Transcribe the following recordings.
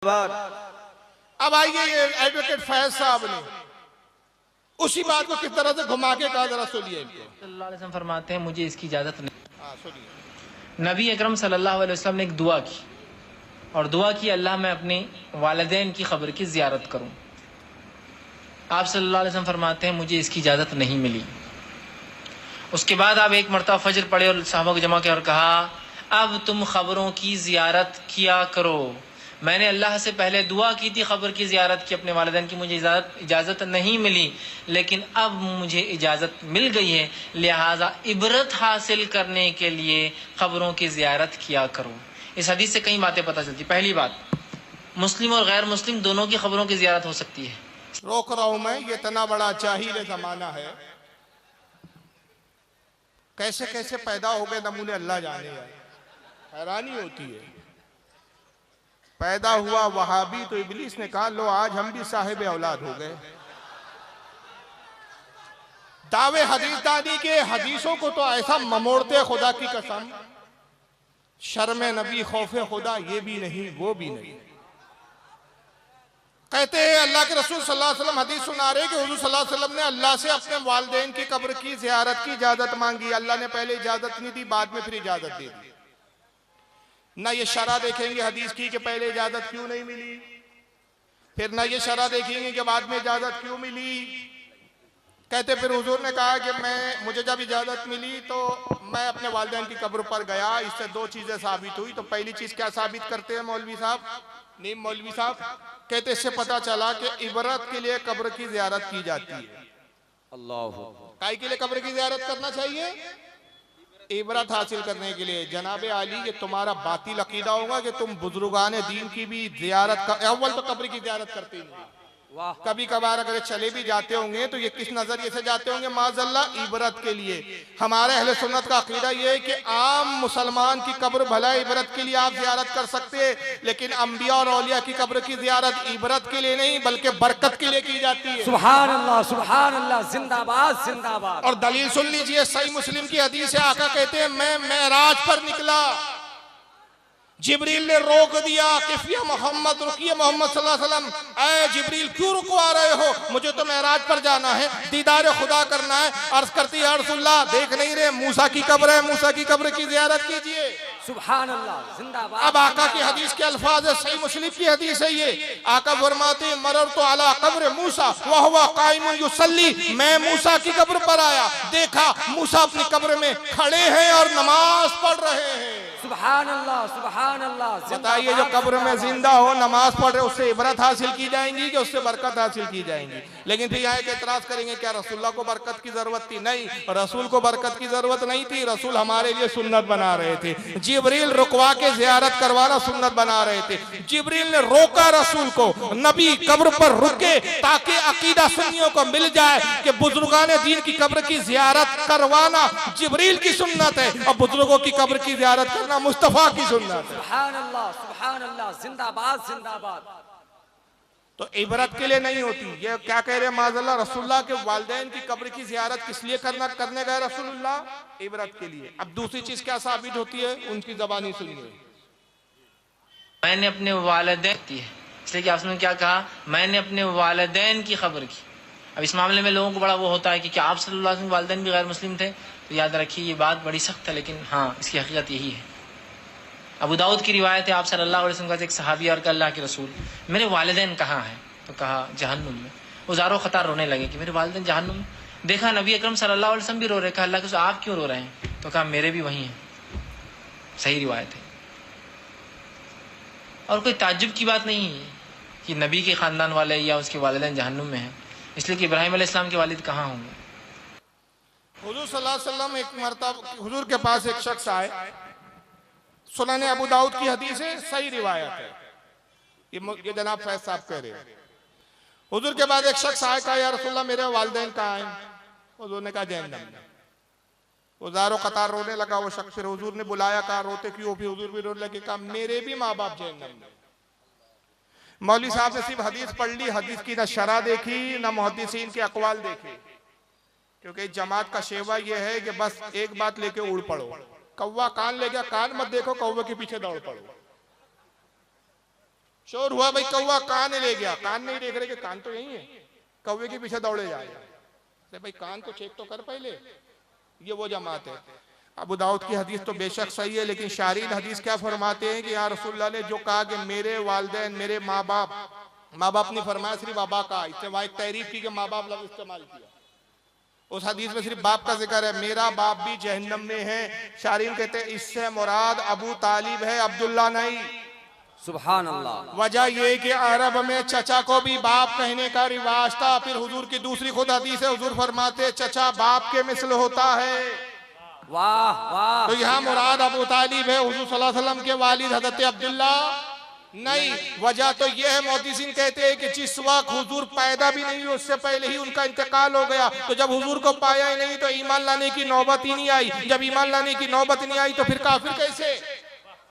अब आइए ये एडवोकेट फैज साहब ने उसी बात को किस तरह से घुमा के कहा, जरा सुनिए इनको। सल्लल्लाहु अलैहि वसल्लम फरमाते हैं मुझे इसकी इजाजत नहीं। सुनिए। नबी अकरम सल्लल्लाहु अलैहि वसल्लम ने एक दुआ की और दुआ की अल्लाह मैं अपने वालिदैन की खबर की जियारत करूं। आप सल्लल्लाहु अलैहि वसल्लम फरमाते हैं मुझे इसकी इजाजत नहीं मिली। उसके बाद आप एक मरतबा फजर पढ़े और सहाबा को जमा किया और कहा अब तुम खबरों की जियारत किया करो। मैंने अल्लाह से पहले दुआ की थी, खबर की जियारत की अपने वालिदैन की, मुझे इजाज़त नहीं मिली, लेकिन अब मुझे इजाज़त मिल गई है, लिहाजा इबरत हासिल करने के लिए खबरों की जियारत किया करो। इस हदीस से कई बातें पता चलती। पहली बात, मुस्लिम और गैर मुस्लिम दोनों की खबरों की जियारत हो सकती है। रोक रहा हूं मैं, ये इतना बड़ा जाहिल जमाना है, कैसे कैसे पैदा हो गए नमूने अल्लाह जाने, हैरानी होती है। पैदा हुआ वहाबी तो इब्लीस ने कहा लो आज हम भी साहिब औलाद हो गए। दावे हदीस दानी के हदीसों को तो ऐसा ममोड़ते, खुदा की कसम, शर्म नबी खौफे खुदा ये भी नहीं वो भी नहीं। कहते हैं अल्लाह के रसूल सल्लल्लाहु अलैहि वसल्लम हदीस सुना रहे कि हुजूर सल्लल्लाहु अलैहि वसल्लम ने अल्लाह से अपने वालिदैन की कब्र की ज़ियारत की इजाजत मांगी। अल्लाह ने पहले इजाजत नहीं दी, बाद में फिर इजाजत दे दी। ना ये शरह देखेंगे हदीस की कि पहले इजाजत क्यों नहीं मिली, फिर ना ये शरह देखेंगे कि बाद में इजाजत क्यों मिली। कहते फिर हुजूर ने कहा कि मुझे जब इजाजत मिली तो मैं अपने वालिदैन की कब्र पर गया। इससे दो चीजें साबित हुई। तो पहली चीज क्या साबित करते हैं मौलवी साहब, नीम मौलवी साहब? कहते इससे पता चला कि इबरत के लिए कब्र की जियारत की जाती है। अल्लाह, काय के लिए कब्र की जियारत करना चाहिए? इबरत हासिल करने के लिए। जनाबे आली ये तुम्हारा बातिल अकीदा होगा कि तुम बुजुर्गान दीन की भी जियारत अव्वल तो कब्र की जियारत करते ही नहीं। कभी कभार अगर चले भी जाते होंगे तो ये किस नजरिए से जाते होंगे? माज़अल्लाह इबरत के लिए। हमारे अहले सुन्नत का अकीदा ये है कि आम मुसलमान की कब्र भला इबरत के लिए आप जियारत कर सकते हैं, लेकिन अंबिया और औलिया की कब्र की जियारत इबरत के लिए नहीं बल्कि बरकत के लिए की जाती है। सुभान अल्लाह, जिंदाबाद जिंदाबाद। और दलील सुन लीजिए, सही मुस्लिम की हदीस है, आका कहते हैं मैं मेराज पर निकला, जिब्रील ने रोक दिया कि फिया मोहम्मद, रुकिए मोहम्मद सल्लल्लाहु अलैहि वसल्लम। ऐ जिब्रील क्यों रुकवा रहे हो? मुझे तो मेराज पर जाना है, दीदार खुदा करना है। अर्ज करती है रसूलुल्लाह देख नहीं रहे मूसा की कब्र है, मूसा की कब्र की जियारत कीजिए। सुभान अल्लाह, जिंदाबाद। अब आका की हदीस के अल्फाज है, सही मुस्लिम की हदीस है ये। आका फरमाते मररतु अला कब्र मूसा व हुवा काइमुन युसल्ली। मैं मूसा की कब्र पर आया, देखा मूसा अपनी कब्र में खड़े हैं और नमाज पढ़ रहे हैं। सुभान अल्लाह, सुभान अल्लाह। बताइए जो कब्र में जिंदा हो नमाज पढ़ रहे, उससे इबरत हासिल की जाएंगी कि उससे बरकत हासिल की जाएंगी? लेकिन फिर यहाँ एतराज करेंगे क्या रसूलुल्लाह को बरकत की जरूरत थी? नहीं, रसूल को बरकत की जरूरत नहीं थी। रसूल हमारे लिए सुन्नत बना रहे थे। जिब्रील रुकवा के जियारत करवाना सुन्नत बना रहे थे। जिब्रील ने रोका रसूल को, नबी कब्र पर रुके ताकि अकीदा सुन्नियों को मिल जाए कि बुजुर्गान दीन की कब्र की जियारत करवाना जिब्रील की सुन्नत है और बुजुर्गों की कब्र की जियारत करना मुस्तफा की सुन्नत है। सुभान अल्लाह, जिंदाबाद जिंदाबाद। तो इबरत के लिए नहीं होती। ये क्या कह रहे हैं माज़अल्लाह, रसूलुल्लाह के वालिदैन की कब्र की जियारत किस लिए करने गए रसूलुल्लाह? इबरत के लिए। अब दूसरी चीज क्या साबित होती है? उनकी ज़बानी सुनिए। मैंने अपने वालिदैन, इसलिए कि आपने क्या कहा, मैंने अपने वालिदैन की खबर की। अब इस मामले में लोगों को बड़ा वो होता है कि क्या आप सल्लल्लाहु अलैहि वसल्लम के वालिदैन भी गैर मुस्लिम थे? तो याद रखिए ये बात बड़ी सख्त है, लेकिन हाँ इसकी हकीकत यही है। अबू दाऊद की रिवायत है, आप सल्लल्लाहु अलैहि वसल्लम का एक सहाबी और अल्लाह के रसूल मेरे वालिदैन कहाँ हैं? तो कहा जहन्नुम में। वो ज़ारो ख़तार रोने लगे कि मेरे वालिदैन जहन्नुम में। देखा नबी अकरम सल्लल्लाहु अलैहि वसल्लम भी रो रहे। कहा अल्लाह के रसूल आप क्यों रो रहे हैं? तो कहा मेरे भी वही हैं। सही रिवायत है और कोई ताज्जुब की बात नहीं है कि नबी के ख़ानदान वाले या उसके वालिदैन जहन्नुम में हैं, इसलिए कि इब्राहिम अलैहिस्सलाम के वालिद कहाँ होंगे? हुजूर सल्लल्लाहु अलैहि वसल्लम एक मरतबा हुजूर के पास एक शख्स आए, सुनने अबू दाऊद की हदीस है, सही रिवायत है, ये जनाब फैज साहब कह रहे हैं। हुजूर के बाद एक शख्स आया, कहा या रसूलल्लाह मेरे वालिदैन कहाँ हैं? हुजूर ने कहा जहन्नम में। वो ज़ारो कतार रोने लगा वो शख्स। फिर हुजूर ने बुलाया, कहा रोते क्यों? फिर हुजूर भी रोने लगे, कहा मेरे भी माँ बाप जहन्नम में। मौलवी साहब ने सिर्फ हदीस पढ़ ली, हदीस की ना शरह देखी ना मुहद्दिसीन के अकवाल देखे, क्योंकि जमात का शेवा यह है कि बस एक बात लेके उड़ पड़ो। कौवा कान ले गया, कान मत देखो, कौवे के पीछे दौड़ पड़ो। शोर हुआ, भाई कौवा कान ले गया, कान नहीं देख रहे कि कान तो यही है, कौवे के पीछे दौड़े जा रहे। भाई कान को चेक तो कर पहले। ये वो जमात है। अबू दाऊद की हदीस तो बेशक सही है, लेकिन शारीन हदीस क्या फरमाते हैं कि या रसूलुल्लाह ने जो कहा कि मेरे वालिदैन, मेरे माँ बाप नहीं फरमाया, सिर्फ बाबा का इस्तेमाल, तहरीफ की कि माँ बाप लफ्ज़ इस्तेमाल किया। उस हदीस में सिर्फ बाप का जिक्र है, मेरा बाप भी जहन्नम में है। शारीन कहते हैं इससे मुराद अबू तालिब है, अब्दुल्ला नहीं। सुभान अल्लाह। वजह ये कि अरब में चचा को भी बाप कहने का रिवाज था। फिर हुजूर की दूसरी खुद हदीस है, हुजूर फरमाते चचा बाप के मिसल होता है। वाह वाह। तो यहाँ मुराद अबू तालिब है, हुजूर सल्लल्लाहु अलैहि वसल्लम के वालिद हजरत अब्दुल्ला नहीं। वजह तो यह है, मुहद्दिसीन कहते हैं कि जिस वक्त हुजूर पैदा भी नहीं हुए उससे पहले ही उनका इंतकाल हो गया। तो जब हुजूर को पाया ही नहीं तो ईमान लाने की नौबत ही नहीं आई। जब ईमान लाने की नौबत नहीं आई तो फिर काफिर कैसे?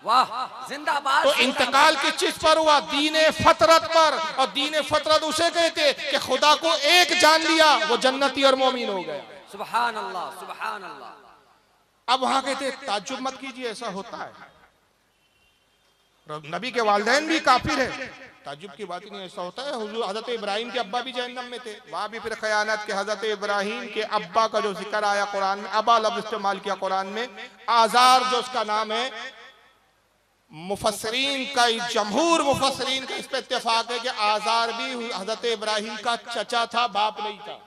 वाह जिंदाबाद। तो इंतकाल किस चीज पर हुआ? दीने फतरत पर। और दीने फतरत उसे कहते कि खुदा को एक जान लिया वो जन्नती और मोमिन हो गया। सुभान अल्लाह सुभान अल्लाह। अब वहां कहते ताज्जुब मत कीजिए, ऐसा होता है, नबी के वालिदैन भी काफिर है, ताज्जुब की बात ही नहीं, ऐसा होता है। हुजूर हजरत इब्राहिम के अब्बा भी जहन्नम में थे, वहां भी फिर खयानत के हजरत इब्राहिम के अब्बा का जो जिक्र आया कुरान में, अबा लफ्ज़ इस्तेमाल किया कुरान में, आजार जो उसका नाम है, मुफस्सिरीन का जमहूर मुफस्सिरीन का इस पे इत्तेफाक है कि आजार भी हजरत इब्राहिम का चचा था, बाप नहीं था।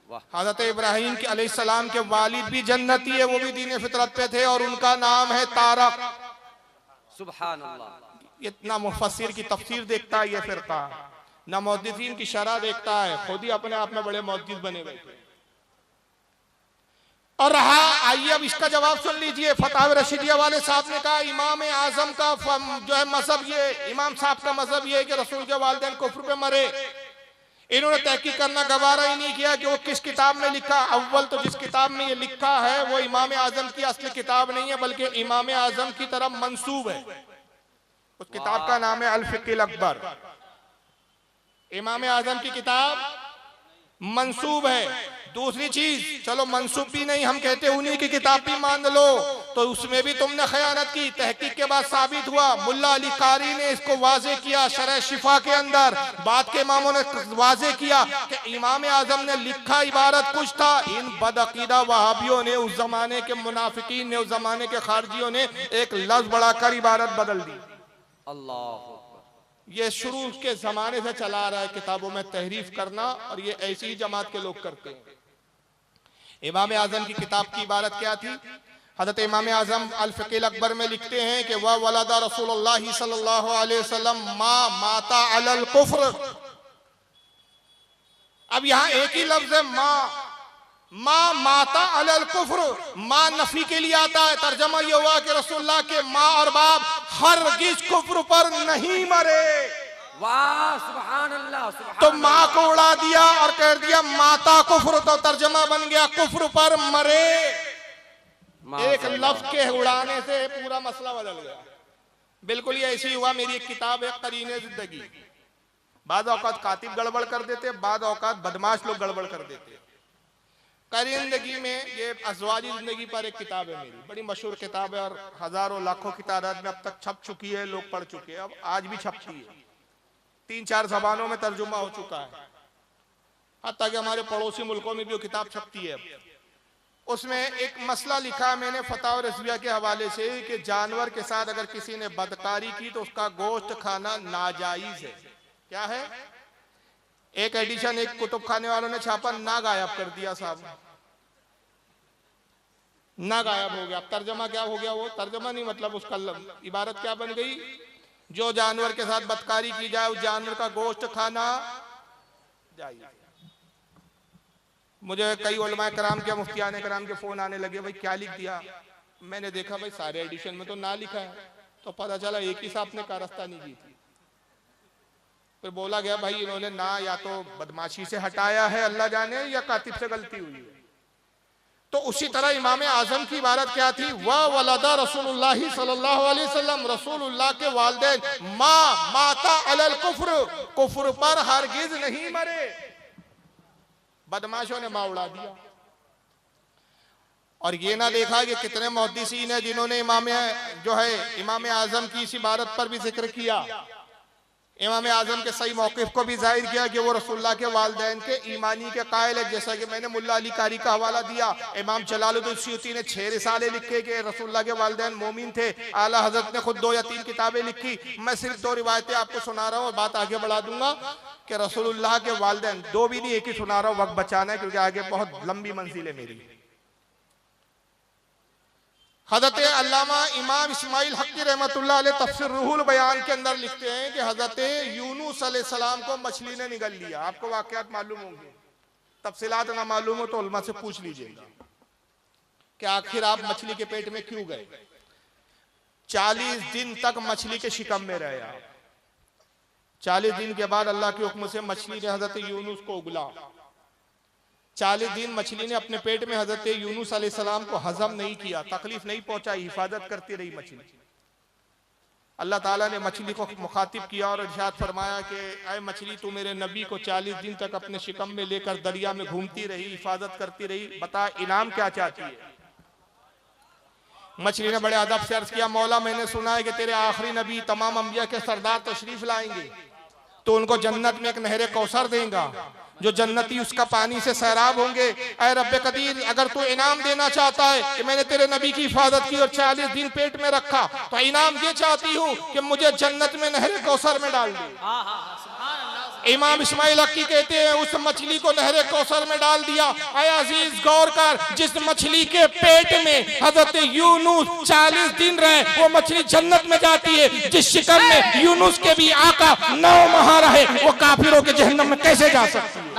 हजरत इब्राहिम के अलैहिस्सलाम के वालिद भी जन्नती है, वो भी दीन फितरत पे थे और उनका नाम है तारक। सुभान अल्लाह। इतना मुफस्सिर की तफसीर देखता है ये फिरका, ना मुहद्दिसीन की शरह देखता है, खुद ही अपने आप में बड़े मुहद्दिस बने बैठे। और रहा, आइए अब इसका जवाब सुन लीजिए। फतावा रशीदिया वाले साहब ने कहा इमाम आजम का जो है मजहब ये, इमाम साहब का मजहब ये है कि रसूल के वालिदैन कुफ्र पे मरे। इन्होंने तहकीक करना गवारा ही नहीं किया कि वो किस किताब में लिखा। अव्वल तो जिस किताब में ये लिखा है वो इमाम आजम की असली किताब नहीं है, बल्कि इमाम आजम की तरफ मंसूब है। उस किताब का नाम है अल फिक़्हिल अकबर। इमाम आजम की किताब मंसूब है। दूसरी चीज, चलो मंसूब भी नहीं, हम कहते उन्हीं की किताब भी मान लो, तो उसमें भी तुमने खयानत की। तहकीक के बाद साबित हुआ, मुल्ला अली कारी ने इसको वाजे किया शरह शिफा के अंदर, बाद के इमामों ने वाजे किया कि इमाम आजम ने लिखा इबारत कुछ था, इन बदअकीदा वहाबियों ने, उस जमाने के मुनाफिकीन ने, उस जमाने के खारजियों ने एक लफ्ज बढ़ाकर इबारत बदल दी। अल्लाह। ये शुरू के जमाने से चला रहा है किताबों में तहरीफ करना, और ये ऐसी ही जमात के लोग करते हैं। इमाम आजम की किताब की इबारत क्या थी? हजरत इमाम आजम अल फिक़्हिल अकबर में लिखते हैं कि वह वलदा रसूलुल्लाह सल्लल्लाहु अलैहि वसल्लम मा माता अलल कुफ्र। अब यहाँ एक ही लफ्ज है माँ माता अलल कुफ्र। माँ नफी के लिए आता है, तर्जमा ये हुआ कि रसूलुल्लाह के माँ और बाप हरगिज कुफ्र पर नहीं मरे। वाह सुभान अल्लाह सुभान। तो माँ को उड़ा दिया और कह दिया माता कुफ्र, तो तर्जमा बन गया कुफ्र पर मरे। एक लफ्ज के उड़ाने से पूरा मसला बदल गया। बिल्कुल ये ऐसी हुआ। मेरी एक किताब है करीने जिंदगी, बाद औकात कातिब गड़बड़ कर देते, बाद औकात बदमाश लोग गड़बड़ कर देते। करीने जिंदगी में ये अज़वाजी जिंदगी पर एक किताब है मेरी, बड़ी मशहूर किताब है और हजारों लाखों की तादाद में अब तक छप चुकी है, लोग पढ़ चुके हैं, अब आज भी छपती है, 3-4 ज़बानों में तर्जुमा हो चुका है, हत्ता कि हमारे पड़ोसी मुल्कों में भी वो किताब छपती है। उसमें एक मसला लिखा मैंने फतावा रज़विया के हवाले से कि जानवर के साथ अगर किसी ने बदकारी की तो उसका गोश्त खाना नाजायज है। क्या है? एक एडिशन एक कुतुब खाने वालों ने छापा, ना गायब कर दिया साहब, ना गायब हो गया। अब तर्जमा क्या हो गया? वो तर्जमा नहीं, मतलब उसका इबारत क्या बन गई? जो जानवर के साथ बदकारी की जाए उस जानवर का गोश्त खाना जायज। मुझे कई उलमा कराम के, मुफ्तियान कराम के फोन आने लगे, भाई क्या लिख दिया? मैंने देखा भाई सारे एडिशन में तो ना लिखा है, तो पता चला एक ही साहब ने कारस्तानी की थी। फिर बोला गया भाई इन्होंने ना या तो बदमाशी से हटाया है अल्लाह जाने, या कातिब से गलती हुई है। तो उसी तरह इमाम आजम की इबारत क्या थी? वह वलदा रसूलुल्लाह सल्लल्लाहु अलैहि वसल्लम, रसूलुल्लाह के वालिदैन माँ माता अलल कुफ्र, कुफ्र पर हरगिज नहीं मरे। बदमाशों ने माँ उड़ा दिया। और ये ना देखा कि कितने मुहद्दिसीन हैं जिन्होंने इमाम जो है इमाम आजम की इस इबारत पर भी जिक्र किया इमाम आजम के सही मौक़िफ़ को भी जाहिर किया कि वो रसूलुल्लाह के वालिदैन के ईमानी के कायल है। जैसा कि मैंने मुल्ला अली कारी का हवाला दिया, इमाम जलालुद्दीन सूती ने 6 रिसाले लिखे कि रसूलुल्लाह के वालिदैन मोमिन थे। आला हजरत ने खुद 2 या 3 किताबें लिखी। मैं सिर्फ 2 रिवायतें आपको सुना रहा हूँ और बात आगे बढ़ा दूंगा कि रसूलुल्लाह के वालिदैन, 2 भी नहीं, एक ही सुना रहा हूँ, वक्त बचाना है क्योंकि आगे बहुत लंबी मंजिल है मेरी। हज़रत अल्लामा इमाम इस्माइल हक़ी रहमतुल्लाह अलैह तफ़सीर रूहुल बयान के अंदर लिखते हैं कि हज़रत यूनुस अलैहिस्सलाम को मछली ने निगल लिया। आपको वाक़यात मालूम होंगे, तफसीलात ना मालूम हो तो उलमा से पूछ लीजिएगा कि आखिर आप मछली के पेट में क्यों गए। 40 दिन तक मछली के शिकम में रहे आप। 40 दिन के बाद अल्लाह के हुक्म से मछली ने हज़रत यूनुस को उगला। 40 दिन मछली ने अपने पेट में हजरत यूनुस अलैहिस्सलाम को हजम नहीं किया, तकलीफ नहीं पहुंचाई, हिफाजत करती रही मछली। अल्लाह ताला ने मछली को मुखातिब किया और इरशाद फरमाया कि ऐ मछली, तू मेरे नबी को 40 दिन तक अपने शिकम में लेकर दरिया में घूमती रही, हिफाजत करती रही, बता इनाम क्या चाहती है। मछली ने बड़े अदब से अर्ज किया, मौला मैंने सुना है कि तेरे आखिरी नबी तमाम अंबिया के सरदार तशरीफ लाएंगे तो उनको जन्नत में एक नहर कौसर देगा, जो जन्नती उसका पानी से सैराब होंगे। ऐ रब्बे कदीर, अगर तू इनाम देना चाहता है कि मैंने तेरे नबी की हिफाजत की और 40 दिन पेट में रखा, तो इनाम ये चाहती हूँ कि मुझे जन्नत में नहर कौसर में डाल दे। इमाम इस्माइल हक़ी कहते हैं उस मछली को नहर कौसर में डाल दिया। ऐ अजीज गौर कर, जिस मछली के पेट में हजरत यूनुस 40 दिन रहे वो मछली जन्नत में जाती है। जिस शिकम में यूनुस के भी आका 9 माह रहे वो काफिरों के जहन्नम में कैसे जा सकती है।